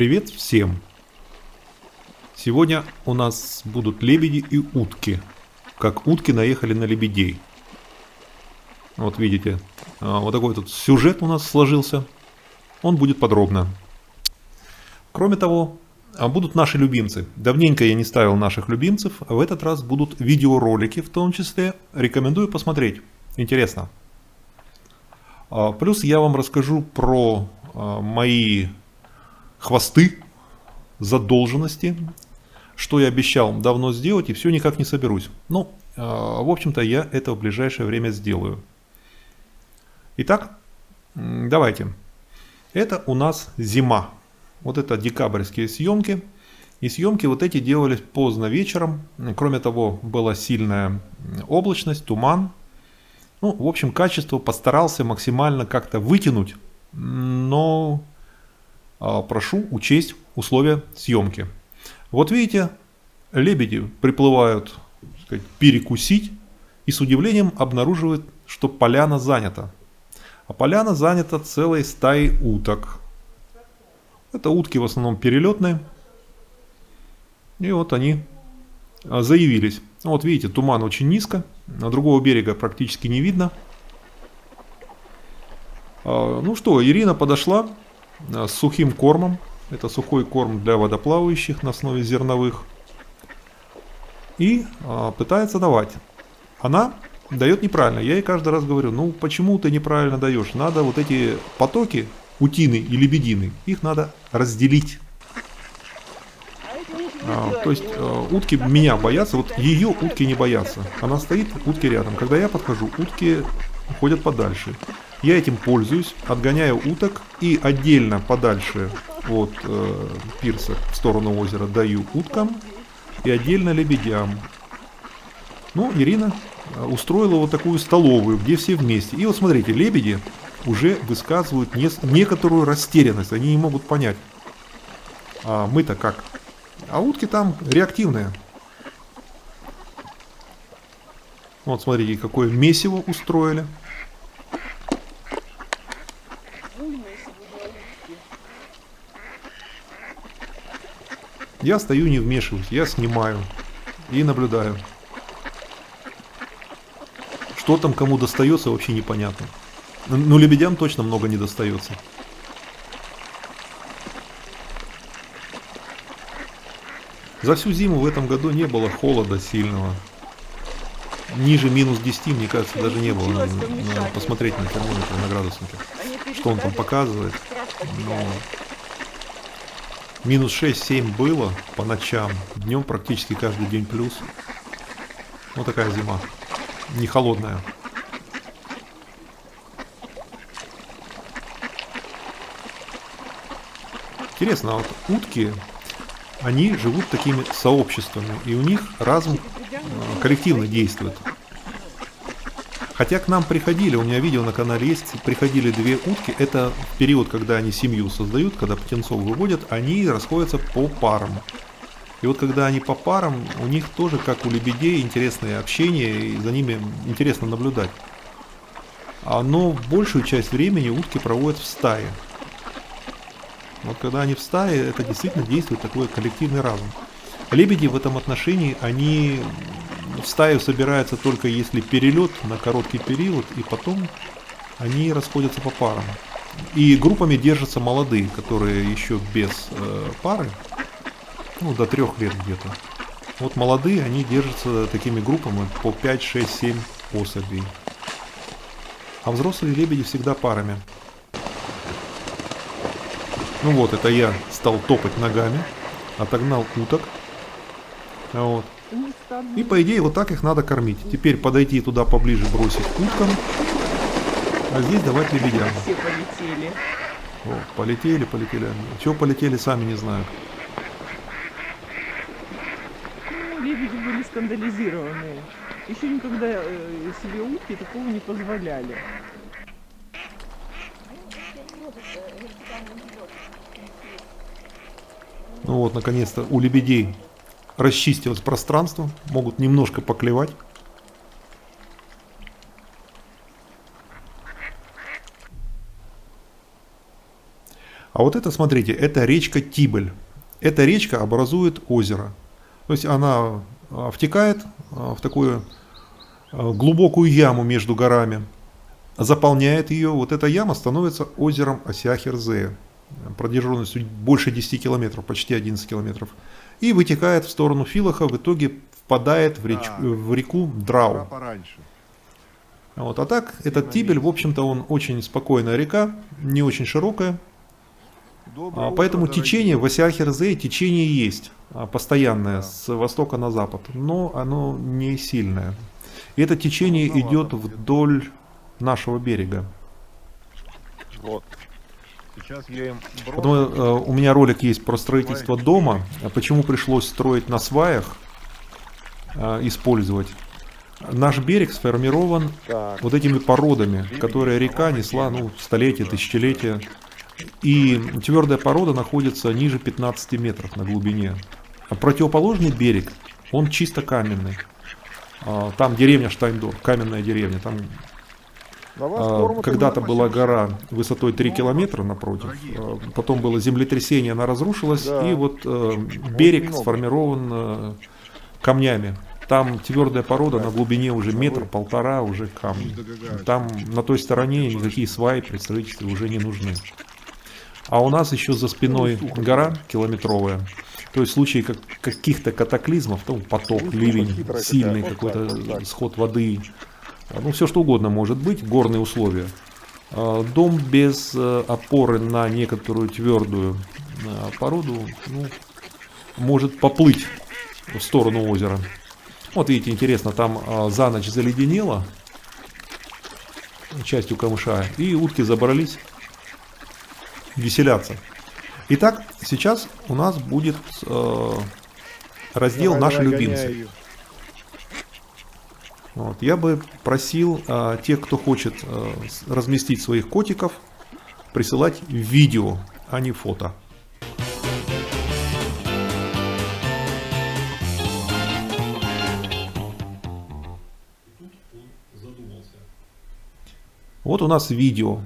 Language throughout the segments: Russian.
Привет всем! Сегодня у нас будут лебеди и утки. Как утки наехали на лебедей. Вот видите, вот такой тут сюжет у нас сложился. Он будет подробно. Кроме того, будут наши любимцы. Давненько я не ставил наших любимцев. В этот раз будут видеоролики в том числе. Рекомендую посмотреть. Интересно. Плюс я вам расскажу про мои хвосты, задолженности, что я обещал давно сделать и все никак не соберусь. Ну, в общем-то, я это в ближайшее время сделаю. Итак, давайте. Это у нас зима. Вот это декабрьские съемки. И съемки вот эти делались поздно вечером. Кроме того, была сильная облачность, туман. Ну, в общем, качество постарался максимально как-то вытянуть, но прошу учесть условия съемки. Вот видите, лебеди приплывают, так сказать, перекусить и с удивлением обнаруживают, что поляна занята. А поляна занята целой стаей уток. Это утки в основном перелетные. И вот они заявились. Вот видите, туман очень низко, на другого берега практически не видно. Ну что, Ирина подошла с сухим кормом. Это сухой корм для водоплавающих на основе зерновых. И пытается давать. Она дает неправильно. Я ей каждый раз говорю, ну почему ты неправильно даешь? Надо вот эти потоки, утины и лебедины, их надо разделить. То есть утки меня боятся, вот ее утки не боятся. Она стоит, утки рядом. Когда я подхожу, утки уходят подальше. Я этим пользуюсь, отгоняю уток и отдельно подальше от пирса в сторону озера даю уткам и отдельно лебедям. Ну, Ирина устроила вот такую столовую, где все вместе. И вот смотрите, лебеди уже высказывают некоторую растерянность. Они не могут понять, а мы-то как? А утки там реактивные. Вот смотрите, какое месиво устроили. Я стою, не вмешиваюсь, я снимаю и наблюдаю. Что там кому достается, вообще непонятно. Ну, лебедям точно много не достается. За всю зиму в этом году не было холода сильного. Ниже минус 10, мне кажется, даже не было. Надо посмотреть на термометр, на градуснике, что он там показывает. Но минус 6-7 было по ночам. Днем практически каждый день плюс. Вот такая зима. Не холодная. Интересно, а вот утки, они живут такими сообществами, и у них разум коллективно действует. Хотя к нам приходили, у меня видео на канале есть, приходили две утки, это в период, когда они семью создают, когда птенцов выводят, они расходятся по парам. И вот когда они по парам, у них тоже, как у лебедей, интересное общение, и за ними интересно наблюдать. Но большую часть времени утки проводят в стае. Вот когда они в стае, это действительно действует такой коллективный разум. Лебеди в этом отношении, они в стаю собираются только если перелет на короткий период, и потом они расходятся по парам. И группами держатся молодые, которые еще без пары, ну до 3 лет где-то. Вот молодые, они держатся такими группами по 5, 6, 7 особей. А взрослые лебеди всегда парами. Ну вот, это я стал топать ногами, отогнал уток. Вот. И по идее вот так их надо кормить. Теперь подойти туда поближе, бросить уткам, а здесь давать лебедям. Все полетели. О, полетели. Чего полетели, сами не знают. Ну, лебеди были скандализированы. Еще никогда себе утки такого не позволяли. Ну вот, наконец-то у лебедей расчистилось пространство, могут немножко поклевать. А вот это, смотрите, это речка Тибель. Эта речка образует озеро. То есть она втекает в такую глубокую яму между горами, заполняет ее. Вот эта яма становится озером Асяхерзе. Протяженностью больше 10 километров, почти 11 километров. И вытекает в сторону Филаха, в итоге впадает в реку Драу. Вот. А так, этот Тибель, в общем-то, он очень спокойная река, не очень широкая. Поэтому течение в Асяхерзе, течение есть постоянное с востока на запад, но оно не сильное. И это течение идет вдоль нашего берега. Вот. Сейчас я им Потом, у меня ролик есть про строительство дома. Почему пришлось строить на сваях, использовать. Наш берег сформирован Так. вот этими породами, которые река несла столетия, тысячелетия. И твердая порода находится ниже 15 метров на глубине. А противоположный берег, он чисто каменный. Там деревня Штайндорф, каменная деревня. Там когда-то была гора высотой 3 километра напротив. Потом было землетрясение, она разрушилась. Да. И вот берег сформирован камнями. Там твердая порода на глубине уже метр-полтора, уже камни. Там на той стороне никакие сваи при строительстве уже не нужны. А у нас еще за спиной гора километровая. То есть в случае каких-то катаклизмов, потоп, ливень, сильный какой-то сход воды, все что угодно может быть, горные условия. Дом без опоры на некоторую твердую породу может поплыть в сторону озера. Вот видите, интересно, там за ночь заледенело частью камыша, и утки забрались, веселятся. Итак, сейчас у нас будет раздел «Наши любимцы». Вот. Я бы просил тех, кто хочет разместить своих котиков, присылать видео, а не фото. Вот у нас видео.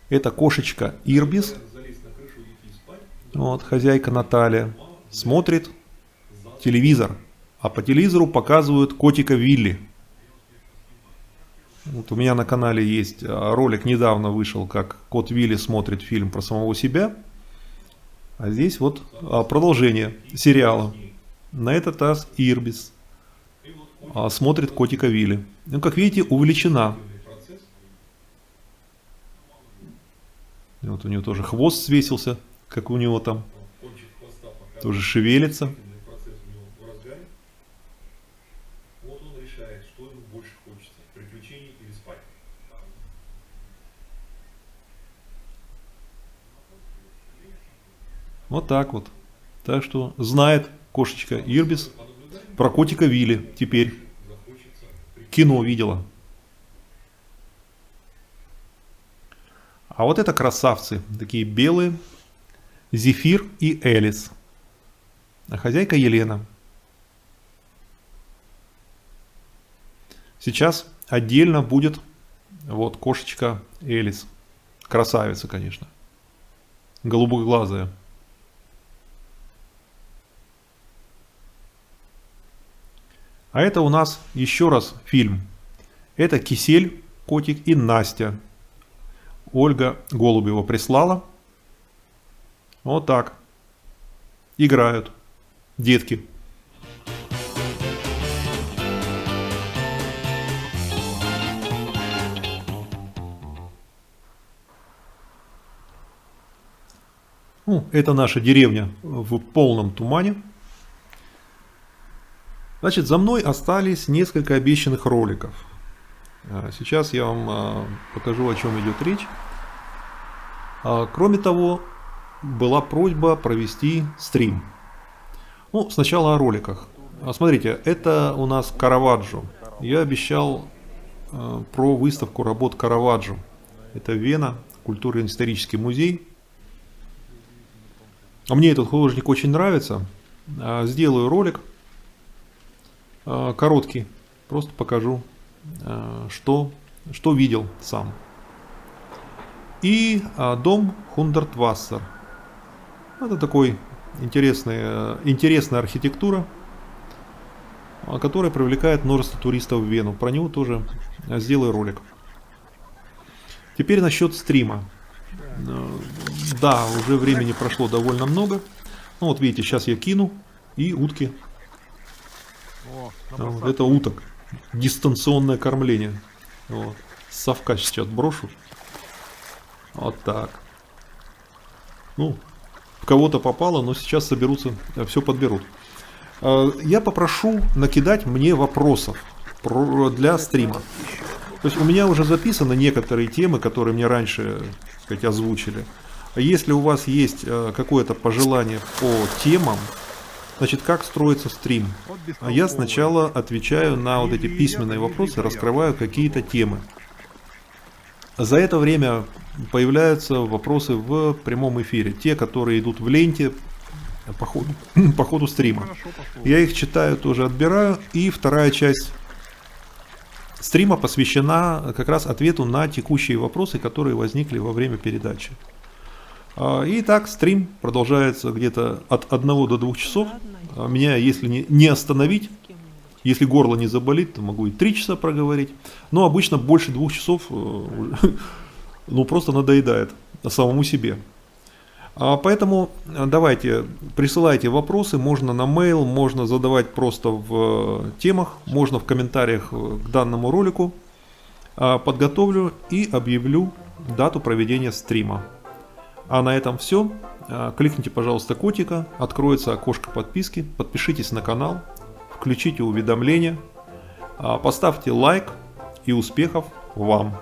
Это кошечка Ирбис. Вот, хозяйка Наталья. Смотрит телевизор. А по телевизору показывают котика Вилли. Вот у меня на канале есть ролик, недавно вышел, как кот Вилли смотрит фильм про самого себя. А здесь вот продолжение сериала. На этот раз Ирбис смотрит котика Вилли. Как видите, увеличена. Вот у него тоже хвост свесился, как у него там. Тоже шевелится. Вот он решает, что ему больше хочется, приключений или спать. Вот так вот. Так что знает кошечка Ирбис про котика Вилли теперь. Кино видела. А вот это красавцы, такие белые, Зефир и Элис. А хозяйка Елена. Сейчас отдельно будет вот кошечка Элис. Красавица, конечно. Голубоглазая. А это у нас еще раз фильм. Это Кисель, котик, и Настя. Ольга Голубева прислала. Вот так. Играют детки. Это наша деревня в полном тумане. Значит, за мной остались несколько обещанных роликов. Сейчас я вам покажу, о чем идет речь. Кроме того, была просьба провести стрим. Сначала о роликах. Смотрите, это у нас Караваджо. Я обещал про выставку работ Караваджо. Это Вена, культурно-исторический музей. Мне этот художник очень нравится. Сделаю ролик короткий. Просто покажу, что видел сам. И дом Хундертвассер. Это такой интересная архитектура, которая привлекает множество туристов в Вену. Про него тоже сделаю ролик. Теперь насчет стрима. Да, уже времени прошло довольно много. Ну вот видите, сейчас я кину, и утки. О, Вот это уток. Дистанционное кормление. Вот. С совка сейчас брошу. Вот так. Ну, в кого-то попало, но сейчас соберутся, все подберут. Я попрошу накидать мне вопросов для стрима. То есть у меня уже записаны некоторые темы, которые мне раньше, так сказать, озвучили. Если у вас есть какое-то пожелание по темам, значит, как строится стрим? Я сначала отвечаю на вот эти письменные вопросы, раскрываю какие-то темы. За это время появляются вопросы в прямом эфире. Те, которые идут в ленте по ходу стрима. Я их читаю, тоже отбираю. И вторая часть стрима посвящена как раз ответу на текущие вопросы, которые возникли во время передачи. И так стрим продолжается где-то от 1 до 2 часов. Меня, если не остановить, если горло не заболит, то могу и 3 часа проговорить. Но обычно больше 2 часов ну, просто надоедает самому себе. Поэтому давайте, присылайте вопросы. Можно на mail, можно задавать просто в темах, можно в комментариях к данному ролику. Подготовлю и объявлю дату проведения стрима. А на этом все. Кликните, пожалуйста, котика, откроется окошко подписки, подпишитесь на канал, включите уведомления, поставьте лайк и успехов вам!